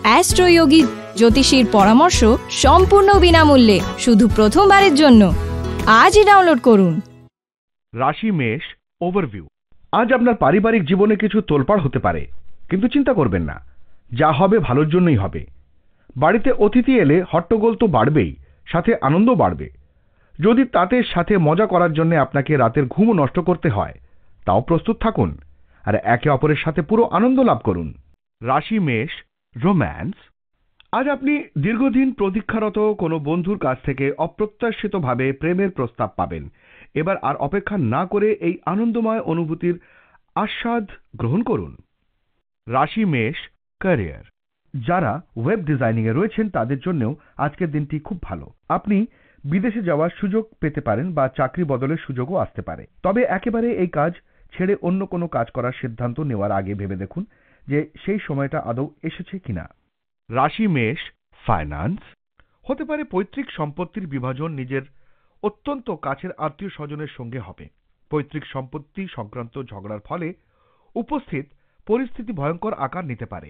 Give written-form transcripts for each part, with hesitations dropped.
অ্যাস্ট্রোয়োগী জ্যোতিষীর পরামর্শ সম্পূর্ণ বিনামূল্যে শুধু প্রথমবারের জন্য। আজই ডাউনলোড করুন। রাশি মেষ ওভারভিউ। আজ আপনার পারিবারিক জীবনে কিছু তোলপাড় হতে পারে, কিন্তু চিন্তা করবেন না, যা হবে ভালোর জন্যই হবে। বাড়িতে অতিথি এলে হট্টগোল তো বাড়বেই, সাথে আনন্দ বাড়বে। যদি তাতে সাথে মজা করার জন্য আপনাকে রাতের ঘুমও নষ্ট করতে হয়, তাও প্রস্তুত থাকুন আর একে অপরের সাথে পুরো আনন্দ লাভ করুন। রাশি মেষ রোম্যান্স। আজ আপনি দীর্ঘদিন প্রতীক্ষারত কোনো বন্ধুর কাছ থেকে অপ্রত্যাশিতভাবে প্রেমের প্রস্তাব পাবেন। এবার আর অপেক্ষা না করে এই আনন্দময় অনুভূতির আস্বাদ গ্রহণ করুন। রাশি মেষ ক্যারিয়ার। যারা ওয়েব ডিজাইনিং এ রয়েছেন তাদের জন্যও আজকের দিনটি খুব ভালো। আপনি বিদেশে যাওয়ার সুযোগ পেতে পারেন বা চাকরি বদলের সুযোগও আসতে পারে। তবে একেবারে এই কাজ ছেড়ে অন্য কোনো কাজ করার সিদ্ধান্ত নেওয়ার আগে ভেবে দেখুন যে সেই সময়টা আদৌ এসেছে কিনা। রাশি মেষ ফাইন্যান্স। হতে পারে পৈতৃক সম্পত্তির বিভাজন নিজের অত্যন্ত কাছের আত্মীয় স্বজনের সঙ্গে হবে। পৈতৃক সম্পত্তি সংক্রান্ত ঝগড়ার ফলে উপস্থিত পরিস্থিতি ভয়ঙ্কর আকার নিতে পারে।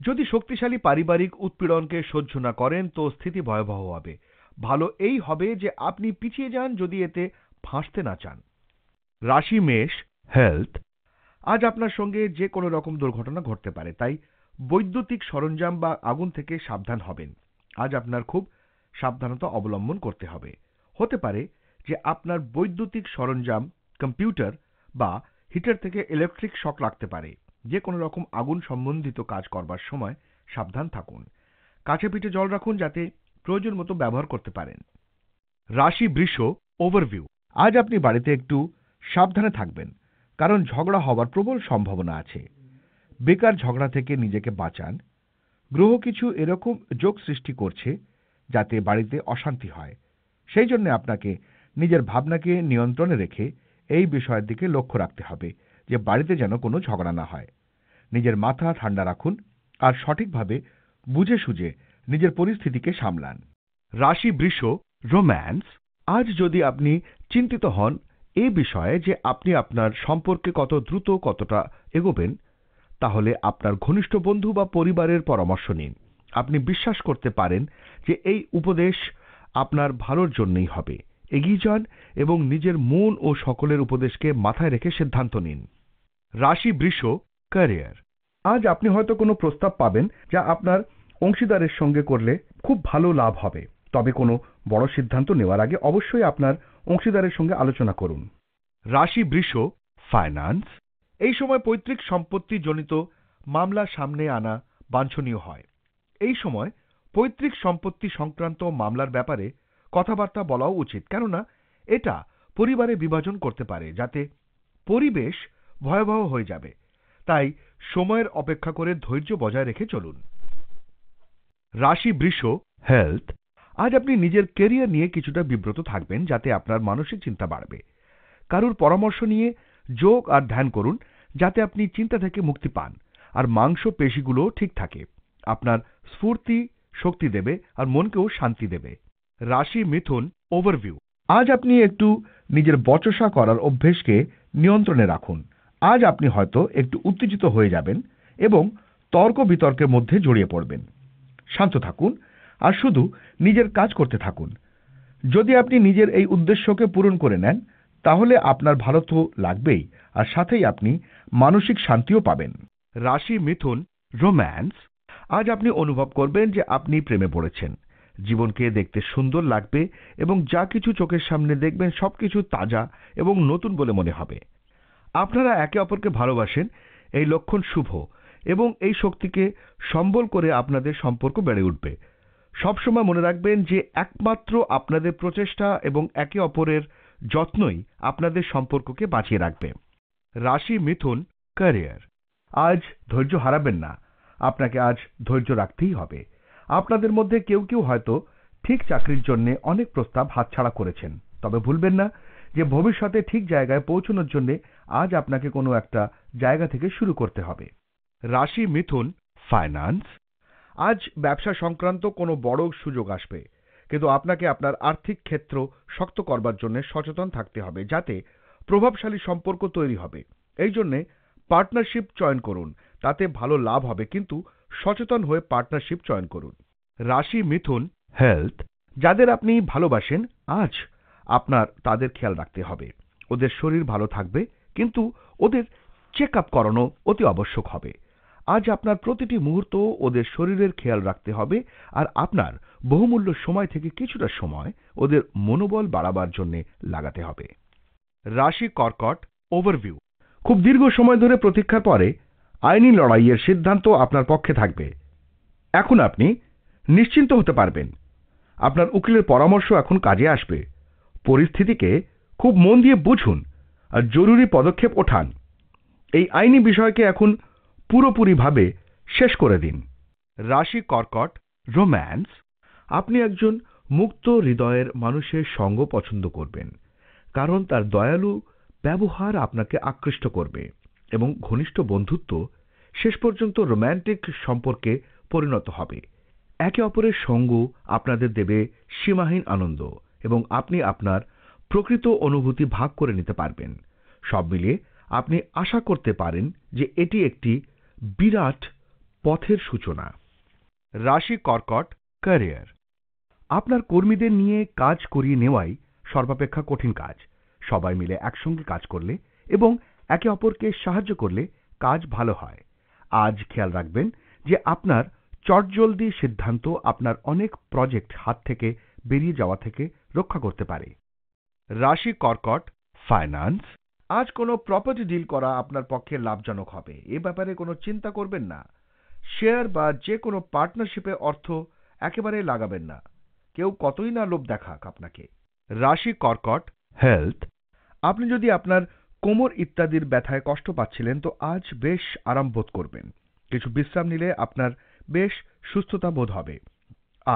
যদি শক্তিশালী পারিবারিক উৎপীড়নকে সহ্য না করেন তো স্থিতি ভয়াবহ হবে। ভালো এই হবে যে আপনি পিছিয়ে যান যদি এতে ফাঁসতে না চান। রাশি মেষ হেলথ। আজ আপনার সঙ্গে যে কোনো রকম দুর্ঘটনা ঘটতে পারে, তাই বৈদ্যুতিক সরঞ্জাম বা আগুন থেকে সাবধান হবেন। আজ আপনার খুব সাবধানতা অবলম্বন করতে হবে। হতে পারে যে আপনার বৈদ্যুতিক সরঞ্জাম, কম্পিউটার বা হিটার থেকে ইলেকট্রিক শক লাগতে পারে। যে কোনো রকম আগুন সম্বন্ধিত কাজ করবার সময় সাবধান থাকুন। কাছে পিঠে জল রাখুন যাতে প্রয়োজন মতো ব্যবহার করতে পারেন। রাশি বৃষ ওভারভিউ। আজ আপনি বাড়িতে একটু সাবধানে থাকবেন, কারণ ঝগড়া হওয়ার প্রবল সম্ভাবনা আছে। বেকার ঝগড়া থেকে নিজেকে বাঁচান। গ্রহ কিছু এরকম যোগ সৃষ্টি করছে যাতে বাড়িতে অশান্তি হয়। সেই জন্য আপনাকে নিজের ভাবনাকে নিয়ন্ত্রণে রেখে এই বিষয়ের দিকে লক্ষ্য রাখতে হবে যে বাড়িতে যেন কোনো ঝগড়া না হয়। নিজের মাথা ঠান্ডা রাখুন আর সঠিকভাবে বুঝে সুঝে নিজের পরিস্থিতিকে সামলান। রাশি বৃষ রোম্যান্স। আজ যদি আপনি চিন্তিত হন এই বিষয়ে যে আপনি আপনার সম্পর্কে কত দ্রুত কতটা এগোবেন, তাহলে আপনার ঘনিষ্ঠ বন্ধু বা পরিবারের পরামর্শ নিন। আপনি বিশ্বাস করতে পারেন যে এই উপদেশ আপনার ভালোর জন্যই হবে। এগিয়ে যান এবং নিজের মন ও সকলের উপদেশকে মাথায় রেখে সিদ্ধান্ত নিন। রাশি বৃষ ক্যারিয়ার। আজ আপনি হয়তো কোনো প্রস্তাব পাবেন যা আপনার অংশীদারের সঙ্গে করলে খুব ভালো লাভ হবে। তবে কোনো বড় সিদ্ধান্ত নেওয়ার আগে অবশ্যই আপনার অংশীদারের সঙ্গে আলোচনা করুন। রাশি বৃষ ফাইন্যান্স। এই সময় পৈতৃক সম্পত্তি জনিত মামলা সামনে আনা বাঞ্ছনীয় হয়। এই সময় পৈতৃক সম্পত্তি সংক্রান্ত মামলার ব্যাপারে কথাবার্তা বলাও উচিত, কেননা এটা পরিবারে বিভাজন করতে পারে, যাতে পরিবেশ ভয়াবহ হয়ে যাবে। তাই সময়ের অপেক্ষা করে ধৈর্য বজায় রেখে চলুন। রাশি বৃষ হেলথ। আজ আপনি নিজের ক্যারিয়ার নিয়ে কিছুটা বিব্রত থাকবেন, যাতে আপনার মানসিক চিন্তা বাড়বে। কারুর পরামর্শ নিয়ে যোগ আর ধ্যান করুন যাতে আপনি চিন্তা থেকে মুক্তি পান আর মাংস পেশিগুলো ঠিক থাকে। আপনার স্ফূর্তি শক্তি দেবে আর মনকেও শান্তি দেবে। রাশি মিথুন ওভারভিউ। আজ আপনি একটু নিজের বচসা করার অভ্যেসকে নিয়ন্ত্রণে রাখুন। আজ আপনি হয়তো একটু উত্তেজিত হয়ে যাবেন এবং তর্ক বিতর্কের মধ্যে জড়িয়ে পড়বেন। শান্ত থাকুন আর শুধু নিজের কাজ করতে থাকুন। যদি আপনি নিজের এই উদ্দেশ্যকে পূরণ করে নেন তাহলে আপনার ভালো তো লাগবেই, আর সাথেই আপনি মানসিক শান্তিও পাবেন। রাশি মিথুন রোম্যান্স। আজ আপনি অনুভব করবেন যে আপনি প্রেমে পড়েছেন। জীবনকে দেখতে সুন্দর লাগবে এবং যা কিছু চোখের সামনে দেখবেন সবকিছু তাজা এবং নতুন বলে মনে হবে। আপনারা একে অপরকে ভালোবাসেন, এই লক্ষণ শুভ এবং এই শক্তিকে সম্বল করে আপনাদের সম্পর্ক বেড়ে উঠবে। সবসময় মনে রাখবেন যে একমাত্র আপনাদের প্রচেষ্টা এবং একে অপরের যত্নই আপনাদের সম্পর্ককে বাঁচিয়ে রাখবে। রাশি মিথুন ক্যারিয়ার। আজ ধৈর্য হারাবেন না, আপনাকে আজ ধৈর্য রাখতেই হবে। আপনাদের মধ্যে কেউ কেউ হয়তো ঠিক চাকরির জন্য অনেক প্রস্তাব হাতছাড়া করেছেন, তবে ভুলবেন না যে ভবিষ্যতে ঠিক জায়গায় পৌঁছানোর জন্য আজ আপনাকে কোনো একটা জায়গা থেকে শুরু করতে হবে। রাশি মিথুন ফাইন্যান্স। আজ ব্যবসা সংক্রান্ত কোনো বড় সুযোগ আসবে, কিন্তু আপনাকে আপনার আর্থিক ক্ষেত্র শক্ত করবার জন্য সচেতন থাকতে হবে যাতে প্রভাবশালী সম্পর্ক তৈরি হবে। এই জন্য পার্টনারশিপ চয়ন করুন, তাতে ভালো লাভ হবে, কিন্তু সচেতন হয়ে পার্টনারশিপ চয়ন করুন। রাশি মিথুন, হেলথ। যাদের আপনি ভালোবাসেন, আজ আপনার তাদের খেয়াল রাখতে হবে। ওদের শরীর ভালো থাকবে, কিন্তু ওদের চেক আপ করানো অতি আবশ্যক হবে। আজ আপনার প্রতিটি মুহূর্ত ওদের শরীরের খেয়াল রাখতে হবে, আর আপনার বহুমূল্য সময় থেকে কিছুটা সময় ওদের মনোবল বাড়াবার জন্য লাগাতে হবে। রাশি কর্কট, ওভারভিউ। খুব দীর্ঘ সময় ধরে প্রতীক্ষার পরে আইনি লড়াইয়ের সিদ্ধান্ত আপনার পক্ষে থাকবে। এখন আপনি নিশ্চিন্ত হতে পারবেন। আপনার উকিলের পরামর্শ এখন কাজে আসবে। পরিস্থিতিকে খুব মন দিয়ে বুঝুন আর জরুরি পদক্ষেপ ওঠান। এই আইনি বিষয়কে এখন পুরোপুরিভাবে শেষ করে দিন। রাশি কর্কট, রোম্যান্স। আপনি একজন মুক্ত হৃদয়ের মানুষের সঙ্গ পছন্দ করবেন, কারণ তার দয়ালু ব্যবহার আপনাকে আকৃষ্ট করবে এবং ঘনিষ্ঠ বন্ধুত্ব শেষ পর্যন্ত রোম্যান্টিক সম্পর্কে পরিণত হবে। একে অপরের সঙ্গ আপনাদের দেবে সীমাহীন আনন্দ এবং আপনি আপনার প্রকৃত অনুভূতি ভাগ করে নিতে পারবেন। সব মিলিয়ে আপনি আশা করতে পারেন যে এটি একটি বিরাট পথের সূচনা। রাশি কর্কট, ক্যারিয়ার। আপনার কর্মীদের নিয়ে কাজ করিয়ে নেওয়াই সর্বাপেক্ষা কঠিন কাজ। সবাই মিলে একসঙ্গে কাজ করলে এবং একে অপরকে সাহায্য করলে কাজ ভালো হয়। আজ খেয়াল রাখবেন যে আপনার চটজলদি সিদ্ধান্ত আপনার অনেক প্রজেক্ট হাত থেকে বেরিয়ে যাওয়া থেকে রক্ষা করতে পারে। রাশি কর্কট, ফাইন্যান্স। আজ কোনো প্রপার্টি ডিল করা আপনার পক্ষে লাভজনক হবে। এ ব্যাপারে কোনো চিন্তা করবেন না। শেয়ার বা যে কোনো পার্টনারশিপে অর্থ একেবারে লাগাবেন না। কেউ কতই না লোভ দেখাক আপনাকে। রাশি কর্কট, হেলথ। আপনি যদি আপনার কোমর ইত্যাদির ব্যথায় কষ্ট পাচ্ছিলেন, তো আজ বেশ আরাম বোধ করবেন। কিছু বিশ্রাম নিলে আপনার বেশ সুস্থতা বোধ হবে,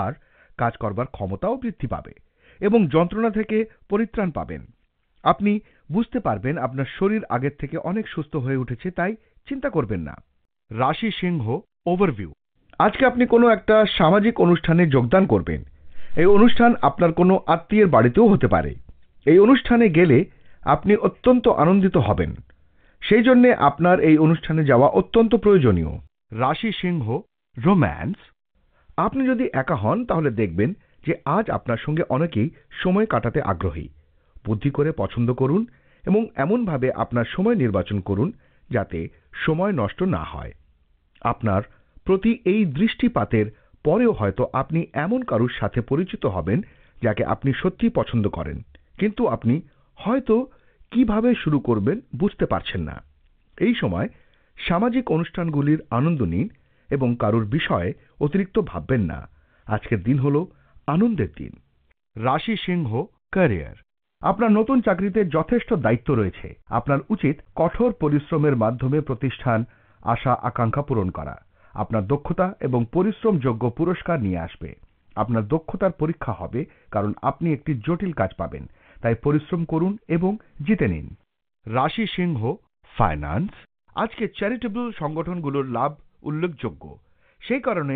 আর কাজ করবার ক্ষমতাও বৃদ্ধি পাবে এবং যন্ত্রণা থেকে পরিত্রাণ পাবেন। আপনি বুঝতে পারবেন আপনার শরীর আগের থেকে অনেক সুস্থ হয়ে উঠেছে, তাই চিন্তা করবেন না। রাশি সিংহ, ওভারভিউ। আজকে আপনি কোনো একটা সামাজিক অনুষ্ঠানে যোগদান করবেন। এই অনুষ্ঠান আপনার কোনো আত্মীয়ের বাড়িতেও হতে পারে। এই অনুষ্ঠানে গেলে আপনি অত্যন্ত আনন্দিত হবেন। সেই জন্য আপনার এই অনুষ্ঠানে যাওয়া অত্যন্ত প্রয়োজনীয়। রাশি সিংহ, রোম্যান্স। আপনি যদি একা হন তাহলে দেখবেন যে আজ আপনার সঙ্গে অনেকেই সময় কাটাতে আগ্রহী। বুদ্ধি করে পছন্দ করুন এবং এমনভাবে আপনার সময় নির্বাচন করুন যাতে সময় নষ্ট না হয়। আপনার প্রতি এই দৃষ্টিপাতের পরেও হয়তো আপনি এমন কারুর সাথে পরিচিত হবেন যাকে আপনি সত্যিই পছন্দ করেন, কিন্তু আপনি হয়তো কিভাবে শুরু করবেন বুঝতে পারছেন না। এই সময় সামাজিক অনুষ্ঠানগুলির আনন্দ নিন এবং কারুর বিষয়ে অতিরিক্ত ভাববেন না। আজকের দিন হলো আনন্দের দিন। রাশি সিংহ, ক্যারিয়ার। আপনার নতুন চাকরিতে যথেষ্ট দায়িত্ব রয়েছে। আপনার উচিত কঠোর পরিশ্রমের মাধ্যমে প্রতিষ্ঠান আশা আকাঙ্ক্ষা পূরণ করা। আপনার দক্ষতা এবং পরিশ্রমযোগ্য পুরস্কার নিয়ে আসবে। আপনার দক্ষতার পরীক্ষা হবে, কারণ আপনি একটি জটিল কাজ পাবেন। তাই পরিশ্রম করুন এবং জিতে নিন। রাশি সিংহ, ফাইন্যান্স। আজকে চ্যারিটেবল সংগঠনগুলোর লাভ উল্লেখযোগ্য। সেই কারণে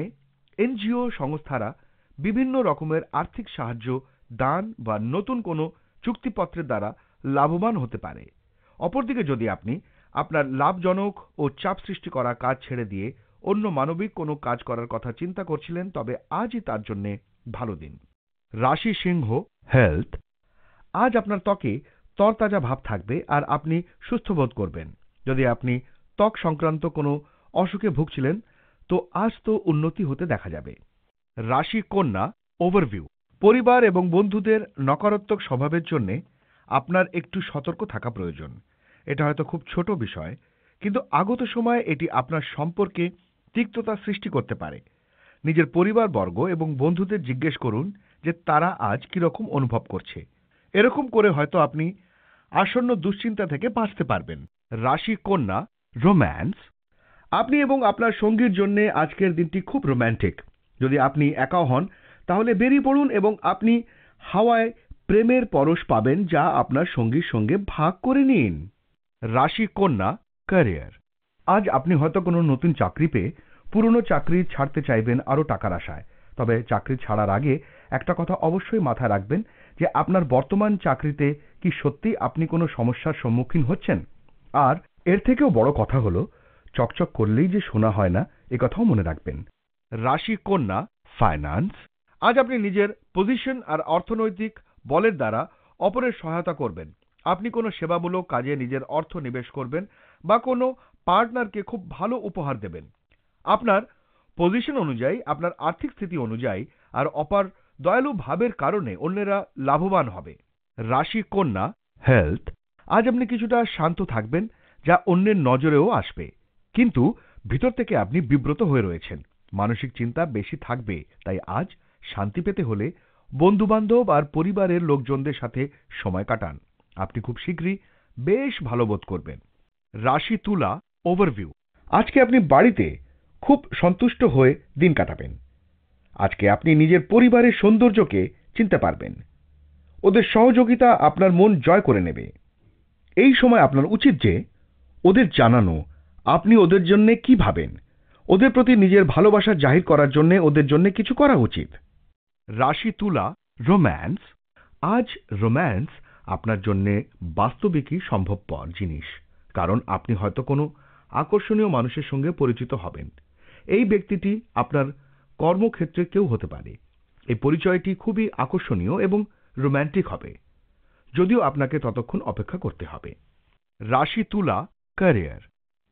এনজিও সংস্থারা বিভিন্ন রকমের আর্থিক সাহায্য, দান বা নতুন কোনো চুক্তিপত্রের দ্বারা লাভবান হতে পারে। অপরদিকে যদি আপনি আপনার লাভজনক ও চাপ সৃষ্টি করা কাজ ছেড়ে দিয়ে অন্য মানবিক কোনো কাজ করার কথা চিন্তা করছিলেন, তবে আজই তার জন্য ভালো দিন। রাশি সিংহ, হেলথ। আজ আপনার ত্বকে তরতাজা ভাব থাকবে আর আপনি সুস্থ বোধ করবেন। যদি আপনি ত্বক সংক্রান্ত কোনো অসুখে ভুগছিলেন, তো আজ তো উন্নতি হতে দেখা যাবে। রাশি কন্যা, ওভারভিউ। পরিবার এবং বন্ধুদের নকারাত্মক স্বভাবের জন্য আপনার একটু সতর্ক থাকা প্রয়োজন। এটা হয়তো খুব ছোট বিষয়, কিন্তু আগত সময়ে এটি আপনার সম্পর্কে তিক্ততা সৃষ্টি করতে পারে। নিজের পরিবারবর্গ এবং বন্ধুদের জিজ্ঞেস করুন যে তারা আজ কিরকম অনুভব করছে। এরকম করে হয়তো আপনি আসন্ন দুশ্চিন্তা থেকে বাঁচতে পারবেন। রাশি কন্যা, রোম্যান্স। আপনি এবং আপনার সঙ্গীর জন্য আজকের দিনটি খুব রোম্যান্টিক। যদি আপনি একাও হন তাহলে বেরিয়ে পড়ুন এবং আপনি হাওয়ায় প্রেমের পরশ পাবেন, যা আপনার সঙ্গীর সঙ্গে ভাগ করে নিন। রাশি কন্যা, ক্যারিয়ার। আজ আপনি হয়তো কোনো নতুন চাকরি পেয়ে পুরনো চাকরি ছাড়তে চাইবেন আরও টাকার আশায়। তবে চাকরি ছাড়ার আগে একটা কথা অবশ্যই মাথায় রাখবেন যে আপনার বর্তমান চাকরিতে কি সত্যি আপনি কোনো সমস্যার সম্মুখীন হচ্ছেন। আর এর থেকেও বড় কথা হলো, চকচক করলেই যে সোনা হয় না, একথাও মনে রাখবেন। রাশি কন্যা ফাইন্যান্স। আজ আপনি নিজের পজিশন আর অর্থনৈতিক বলের দ্বারা অপরের সহায়তা করবেন। আপনি কোনো সেবামূলক কাজে নিজের অর্থ নিবেশ করবেন বা কোনো পার্টনারকে খুব ভালো উপহার দেবেন। আপনার পজিশন অনুযায়ী, আপনার আর্থিক স্থিতি অনুযায়ী আর অপার দয়ালু ভাবের কারণে অন্যেরা লাভবান হবে। রাশি কন্যা হেলথ। আজ আপনি কিছুটা শান্ত থাকবেন, যা অন্যের নজরেও আসবে, কিন্তু ভিতর থেকে আপনি বিব্রত হয়ে রয়েছেন। মানসিক চিন্তা বেশি থাকবে, তাই আজ শান্তি পেতে হলে বন্ধুবান্ধব আর পরিবারের লোকজনদের সাথে সময় কাটান। আপনি খুব শীঘ্রই বেশ ভালো বোধ করবেন। রাশি তুলা ওভারভিউ। আজকে আপনি বাড়িতে খুব সন্তুষ্ট হয়ে দিন কাটাবেন। আজকে আপনি নিজের পরিবারের সৌন্দর্যকে চিনতে পারবেন। ওদের সহযোগিতা আপনার মন জয় করে নেবে। এই সময় আপনার উচিত যে ওদের জানানো আপনি ওদের জন্য কি ভাবেন। ওদের প্রতি নিজের ভালোবাসা জাহির করার জন্য ওদের জন্য কিছু করা উচিত। রাশি তুলা রোম্যান্স। আজ রোম্যান্স আপনার জন্য বাস্তবিকই সম্ভবপর জিনিস, কারণ আপনি হয়তো কোনো আকর্ষণীয় মানুষের সঙ্গে পরিচিত হবেন। এই ব্যক্তিটি আপনার কর্মক্ষেত্রে কেউ হতে পারে। এই পরিচয়টি খুবই আকর্ষণীয় এবং রোম্যান্টিক হবে, যদিও আপনাকে ততক্ষণ অপেক্ষা করতে হবে। রাশি তুলা ক্যারিয়ার।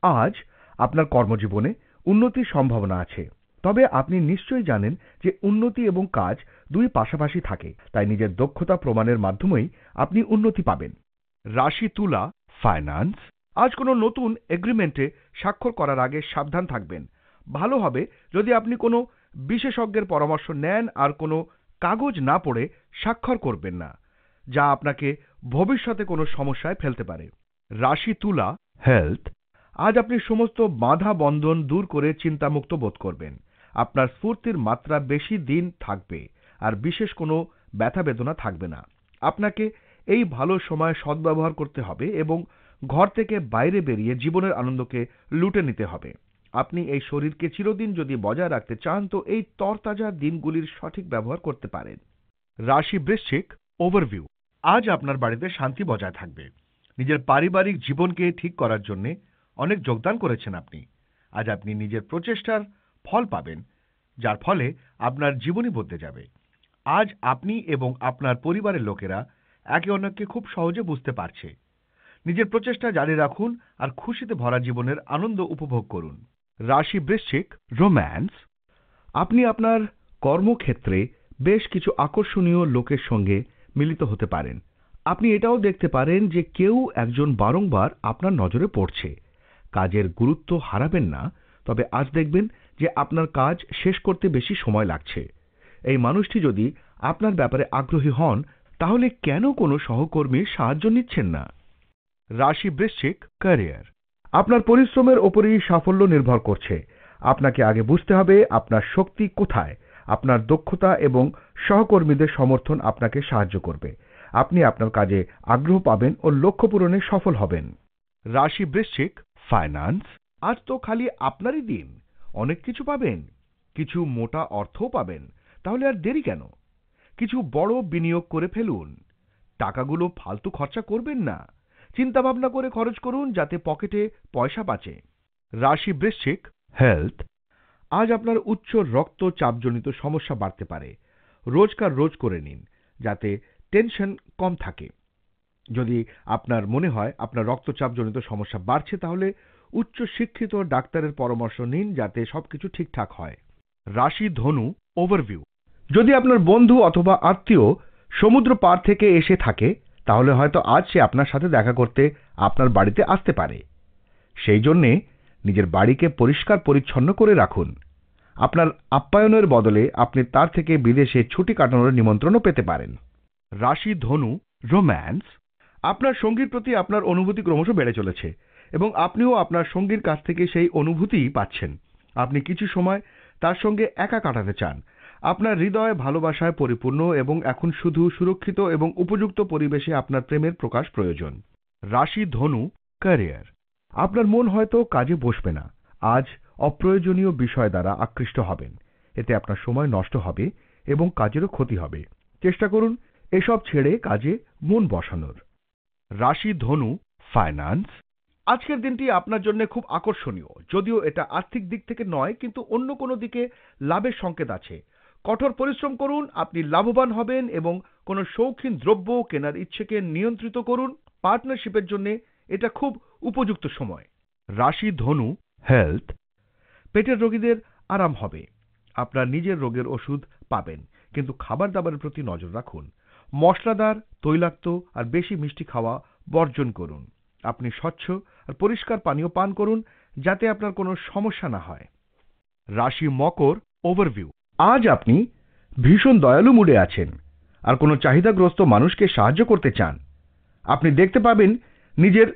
আজ আপনার কর্মজীবনে উন্নতির সম্ভাবনা আছে, তবে আপনি নিশ্চয়ই জানেন যে উন্নতি এবং কাজ দুই পাশাপাশি থাকে, তাই নিজের দক্ষতা প্রমাণের মাধ্যমেই আপনি উন্নতি পাবেন। রাশি তুলা ফাইন্যান্স। আজ কোনো নতুন এগ্রিমেন্টে স্বাক্ষর করার আগে সাবধান থাকবেন। ভালো হবে যদি আপনি কোনো বিশেষজ্ঞের পরামর্শ নেন আর কোনো কাগজ না পড়ে স্বাক্ষর করবেন না, যা আপনাকে ভবিষ্যতে কোনো সমস্যায় ফেলতে পারে। রাশি তুলা হেলথ। আজ আপনি সমস্ত বাধা বন্ধন দূর করে চিন্তামুক্ত বোধ করবেন। আপনার স্ফূর্তির মাত্রা বেশি দিন থাকবে আর বিশেষ কোনো ব্যথা বেদনা থাকবে না। আপনাকে এই ভালো সময় সদ্ব্যবহার করতে হবে এবং ঘর থেকে বাইরে বেরিয়ে জীবনের আনন্দকে লুটে নিতে হবে। আপনি এই শরীরকে চিরদিন যদি বজায় রাখতে চান তো এই তরতাজা দিনগুলির সঠিক ব্যবহার করতে পারেন। রাশি বৃশ্চিক ওভারভিউ। আজ আপনার বাড়িতে শান্তি বজায় থাকবে। নিজের পারিবারিক জীবনকে ঠিক করার জন্য অনেক যোগদান করেছেন আপনি। আজ আপনি নিজের প্রচেষ্টার ফল পাবেন, যার ফলে আপনার জীবনই বদলে যাবে। আজ আপনি এবং আপনার পরিবারের লোকেরা একে অন্যকে খুব সহজে বুঝতে পারছে। নিজের প্রচেষ্টা জারি রাখুন আর খুশিতে ভরা জীবনের আনন্দ উপভোগ করুন। রাশি বৃশ্চিক রোম্যান্স। আপনি আপনার কর্মক্ষেত্রে বেশ কিছু আকর্ষণীয় লোকের সঙ্গে মিলিত হতে পারেন। আপনি এটাও দেখতে পারেন যে কেউ একজন বারংবার আপনার নজরে পড়ছে। কাজের গুরুত্ব হারাবেন না, তবে আজ দেখবেন যে আপনার কাজ শেষ করতে বেশি সময় লাগছে। এই মানুষটি যদি আপনার ব্যাপারে আগ্রহী হন, তাহলে কেন কোনো সহকর্মীর সাহায্য নিচ্ছেন না? রাশি বৃশ্চিক ক্যারিয়ার। আপনার পরিশ্রমের ওপরই সাফল্য নির্ভর করছে। আপনাকে আগে বুঝতে হবে আপনার শক্তি কোথায়। আপনার দক্ষতা এবং সহকর্মীদের সমর্থন আপনাকে সাহায্য করবে। আপনি আপনার কাজে আগ্রহ পাবেন ও লক্ষ্য পূরণে সফল হবেন। রাশি বৃশ্চিক ফাইন্যান্স। আজ তো খালি আপনারই দিন। অনেক কিছু পাবেন, কিছু মোটা অর্থও পাবেন। তাহলে আর দেরি কেন? কিছু বড় বিনিয়োগ করে ফেলুন। টাকাগুলো ফালতু খরচা করবেন না। চিন্তা ভাবনা করে খরচ করুন, যাতে পকেটে পয়সা বাঁচে। রাশি বৃশ্চিক হেলথ। আজ আপনার উচ্চ রক্তচাপজনিত সমস্যা বাড়তে পারে। রোজকার রোজ করে নিন, যাতে টেনশন কম থাকে। যদি আপনার মনে হয় আপনার রক্তচাপজনিত সমস্যা বাড়ছে, তাহলে উচ্চ শিক্ষিত ডাক্তারের পরামর্শ নিন, যাতে সবকিছু ঠিকঠাক হয়। রাশি ধনু ওভারভিউ। যদি আপনার বন্ধু অথবা আত্মীয় সমুদ্র পার থেকে এসে থাকে, তাহলে হয়তো আজ সে আপনার সাথে দেখা করতে আপনার বাড়িতে আসতে পারে। সেই জন্যে নিজের বাড়িকে পরিষ্কার পরিচ্ছন্ন করে রাখুন। আপনার আপ্যায়নের বদলে আপনি তার থেকে বিদেশে ছুটি কাটানোর নিমন্ত্রণও পেতে পারেন। রাশি ধনু রোম্যান্স। আপনার সঙ্গীর প্রতি আপনার অনুভূতি ক্রমশ বেড়ে চলেছে এবং আপনিও আপনার সঙ্গীর কাছ থেকে সেই অনুভূতিই পাচ্ছেন। আপনি কিছু সময় তার সঙ্গে একা কাটাতে চান। আপনার হৃদয় ভালোবাসায় পরিপূর্ণ এবং এখন শুধু সুরক্ষিত এবং উপযুক্ত পরিবেশে আপনার প্রেমের প্রকাশ প্রয়োজন। রাশি ধনু ক্যারিয়ার। আপনার মন হয়তো কাজে বসবে না। আজ অপ্রয়োজনীয় বিষয় দ্বারা আকৃষ্ট হবেন। এতে আপনার সময় নষ্ট হবে এবং কাজেরও ক্ষতি হবে। চেষ্টা করুন এসব ছেড়ে কাজে মন বসানোর। রাশি ধনু ফাইন্যান্স। আজকের দিনটি আপনার জন্য খুব আকর্ষণীয়, যদিও এটা আর্থিক দিক থেকে নয়, কিন্তু অন্য কোনো দিকে লাভের সংকেত আছে। কঠোর পরিশ্রম করুন, আপনি লাভবান হবেন এবং কোনো শৌখিন দ্রব্য কেনার ইচ্ছেকে নিয়ন্ত্রিত করুন। পার্টনারশিপের জন্য এটা খুব উপযুক্ত সময়। রাশি ধনু, হেলথ। পেটের রোগীদের আরাম হবে। আপনার নিজের রোগের ওষুধ পাবেন, কিন্তু খাবার দাবারের প্রতি নজর রাখুন। মশলাদার, তৈলাক্ত আর বেশি মিষ্টি খাওয়া বর্জন করুন। আপনি স্বচ্ছ আর পরিষ্কার পানীয় পান করুন, যাতে আপনার কোনো সমস্যা না হয়। রাশি মকর, ওভারভিউ। আজ আপনি ভীষণ দয়ালু মুডে আছেন আর কোনো চাহিদাগ্রস্ত মানুষকে সাহায্য করতে চান। আপনি দেখতে পাবেন নিজের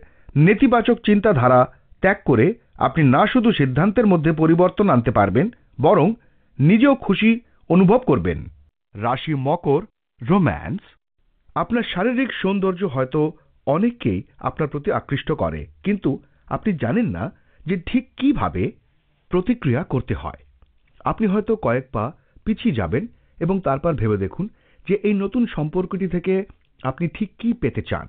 নেতিবাচক চিন্তাধারা ত্যাগ করে আপনি না শুধু সিদ্ধান্তের মধ্যে পরিবর্তন আনতে পারবেন, বরং নিজেও খুশি অনুভব করবেন। রাশি মকর, রোম্যান্স। আপনার শারীরিক সৌন্দর্য হয়তো অনেককেই আপনার প্রতি আকৃষ্ট করে, কিন্তু আপনি জানেন না যে ঠিক কিভাবে প্রতিক্রিয়া করতে হয়। আপনি হয়তো কয়েক পা পিছিয়ে যাবেন এবং তারপর ভেবে দেখুন যে এই নতুন সম্পর্কটি থেকে আপনি ঠিক কি পেতে চান।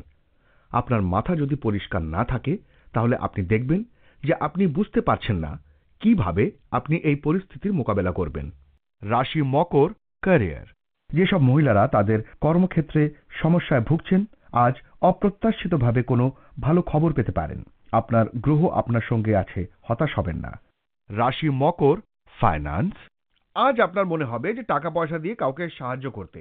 আপনার মাথা যদি পরিষ্কার না থাকে, তাহলে আপনি দেখবেন যে আপনি বুঝতে পারছেন না কিভাবে আপনি এই পরিস্থিতির মোকাবেলা করবেন। রাশি মকর, ক্যারিয়ার। যেসব মহিলারা তাদের কর্মক্ষেত্রে সমস্যায় ভুগছেন, আজ অপ্রত্যাশিতভাবে কোনো ভালো খবর পেতে পারেন। আপনার গ্রহ আপনার সঙ্গে আছে, হতাশ হবেন না। রাশি মকর, ফাইন্যান্স। আজ আপনার মনে হবে যে টাকা পয়সা দিয়ে কাউকে সাহায্য করতে,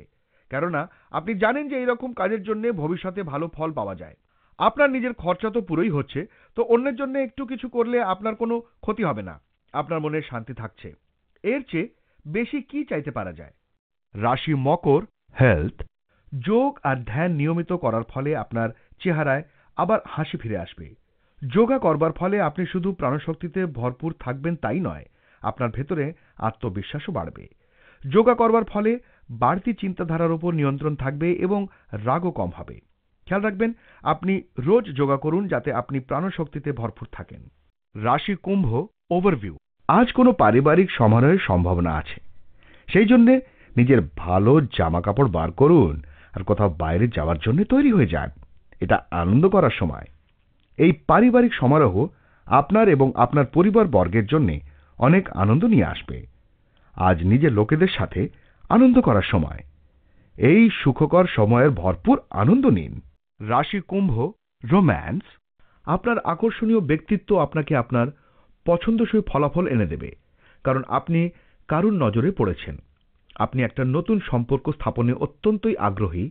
কেননা আপনি জানেন যে এইরকম কাজের জন্য ভবিষ্যতে ভালো ফল পাওয়া যায়। আপনার নিজের খরচা তো পুরোই হচ্ছে, তো অন্যের জন্য একটু কিছু করলে আপনার কোনো ক্ষতি হবে না। আপনার মনে শান্তি থাকছে। এর চেয়ে বেশি কি চাইতে পারা যায়। রাশি মকর, হেলথ। যোগ আর ধ্যান নিয়মিত করার ফলে আপনার চেহারায় আবার হাসি ফিরে আসবে। যোগা করবার ফলে আপনি শুধু প্রাণশক্তিতে ভরপুর থাকবেন তাই নয়, আপনার ভেতরে আত্মবিশ্বাসও বাড়বে। যোগা করবার ফলে বাড়তি চিন্তাধারার উপর নিয়ন্ত্রণ থাকবে এবং রাগও কম হবে। খেয়াল রাখবেন, আপনি রোজ যোগা করুন যাতে আপনি প্রাণশক্তিতে ভরপুর থাকেন। রাশি কুম্ভ, ওভারভিউ। আজ কোনো পারিবারিক সমারোহের সম্ভাবনা আছে, সেই জন্যে নিজের ভালো জামা কাপড় বার করুন আর কোথাও বাইরে যাওয়ার জন্য তৈরি হয়ে যান। এটা আনন্দ করার সময়। এই পারিবারিক সমারোহ আপনার এবং আপনার পরিবার বর্গের জন্য অনেক আনন্দ নিয়ে আসবে। আজ নিজের লোকেদের সাথে আনন্দ করার সময়। এই সুখকর সময়ের ভরপুর আনন্দ নিন। রাশি কুম্ভ, রোম্যান্স। আপনার আকর্ষণীয় ব্যক্তিত্ব আপনাকে আপনার পছন্দসই ফলাফল এনে দেবে, কারণ আপনি কারুর নজরে পড়েছেন। আপনি একটা নতুন সম্পর্ক স্থাপনে অত্যন্তই আগ্রহী,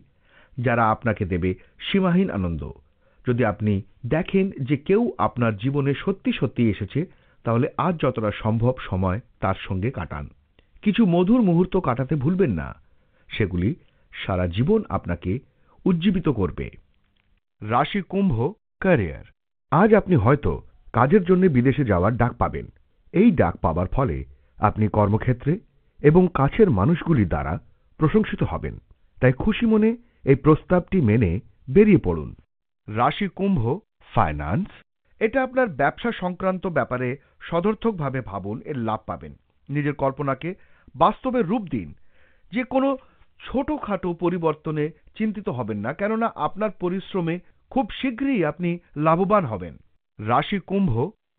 যারা আপনাকে দেবে সীমাহীন আনন্দ। যদি আপনি দেখেন যে কেউ আপনার জীবনে সত্যি সত্যি এসেছে, তাহলে আজ যতটা সম্ভব সময় তার সঙ্গে কাটান। কিছু মধুর মুহূর্ত কাটাতে ভুলবেন না, সেগুলি সারা জীবন আপনাকে উজ্জীবিত করবে। রাশি কুম্ভ, ক্যারিয়ার। আজ আপনি হয়তো কাজের জন্য বিদেশে যাওয়ার ডাক পাবেন। এই ডাক পাবার ফলে আপনি কর্মক্ষেত্রে এবং কাছের মানুষগুলির দ্বারা প্রশংসিত হবেন, তাই খুশি মনে এই প্রস্তাবটি মেনে বেরিয়ে পড়ুন। রাশি কুম্ভ, ফাইন্যান্স। এটা আপনার ব্যবসা সংক্রান্ত ব্যাপারে সদর্থকভাবে ভাবুন, এর লাভ পাবেন। নিজের কল্পনাকে বাস্তবে রূপ দিন। যে কোনো ছোটখাটো পরিবর্তনে চিন্তিত হবেন না, কেননা আপনার পরিশ্রমে খুব শীঘ্রই আপনি লাভবান হবেন। রাশি কুম্ভ,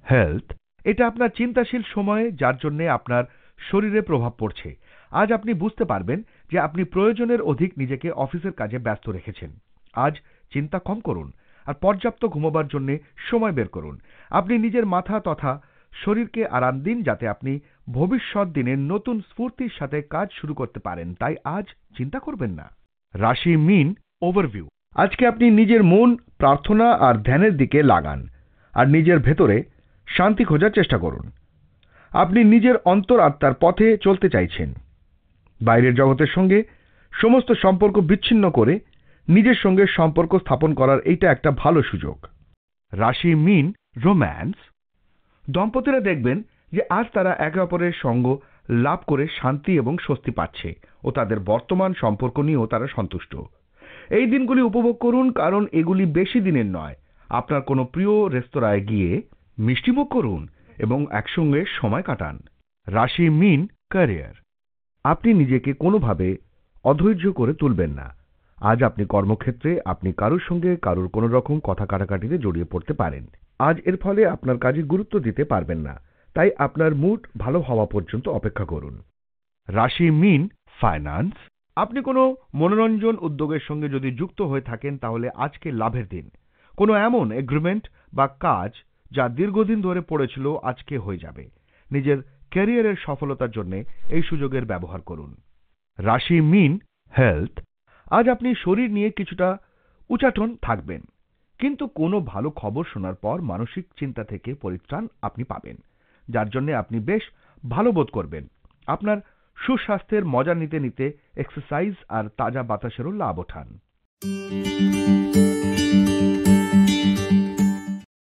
হেলথ। এটা আপনার চিন্তাশীল সময়ে, যার জন্য আপনার শরীরে প্রভাব পড়ছে। আজ আপনি বুঝতে পারবেন যে আপনি প্রয়োজনের অধিক নিজেকে অফিসের কাজে ব্যস্ত রেখেছেন। আজ চিন্তা কম করুন আর পর্যাপ্ত ঘুমোবার জন্য সময় বের করুন। আপনি নিজের মাথা তথা শরীরকে আরাম দিন, যাতে আপনি ভবিষ্যৎ দিনে নতুন স্ফূর্তির সাথে কাজ শুরু করতে পারেন, তাই আজ চিন্তা করবেন না। রাশি মীন, ওভারভিউ। আজকে আপনি নিজের মন প্রার্থনা আর ধ্যানের দিকে লাগান আর নিজের ভেতরে শান্তি খোঁজার চেষ্টা করুন। আপনি নিজের অন্তর আত্মার পথে চলতে চাইছেন। বাইরের জগতের সঙ্গে সমস্ত সম্পর্ক বিচ্ছিন্ন করে নিজের সঙ্গে সম্পর্ক স্থাপন করার এইটা একটা ভালো সুযোগ। রাশি মীন, রোম্যান্স। দম্পতিরা দেখবেন যে আজ তারা একে অপরের সঙ্গ লাভ করে শান্তি এবং স্বস্তি পাচ্ছে ও তাদের বর্তমান সম্পর্ক নিয়েও তারা সন্তুষ্ট। এই দিনগুলি উপভোগ করুন, কারণ এগুলি বেশি দিনের নয়। আপনার কোনো প্রিয় রেস্তোরাঁয় গিয়ে মিষ্টিমুখ করুন এবং একসঙ্গে সময় কাটান। রাশি মীন, ক্যারিয়ার। আপনি নিজেকে কোনোভাবে অধৈর্য করে তুলবেন না। আজ আপনি কর্মক্ষেত্রে আপনি কারুর সঙ্গে কারুর কোনো রকম কথা কাটাকাটিতে জড়িয়ে পড়তে পারেন। আজ এর ফলে আপনার কাজে গুরুত্ব দিতে পারবেন না, তাই আপনার মুড ভালো হওয়া পর্যন্ত অপেক্ষা করুন। রাশি মীন, ফাইন্যান্স। আপনি কোনো মনোরঞ্জন উদ্যোগের সঙ্গে যদি যুক্ত হয়ে থাকেন তাহলে আজকে লাভের দিন। কোনো এমন এগ্রিমেন্ট বা কাজ যা দীর্ঘদিন ধরে পড়েছিল আজকে হয়ে যাবে। নিজের ক্যারিয়ারের সফলতার জন্য এই সুযোগের ব্যবহার করুন। রাশি মীন, হেলথ। আজ আপনি শরীর নিয়ে কিছুটা উচাটন থাকবেন, কিন্তু কোনো ভালো খবর শোনার পর মানসিক চিন্তা থেকে পরিত্রাণ আপনি পাবেন, যার জন্য আপনি বেশ ভালো বোধ করবেন। আপনার সুস্বাস্থ্যের মজা নিতে নিতে এক্সারসাইজ আর তাজা বাতাসেরও লাভ ওঠান।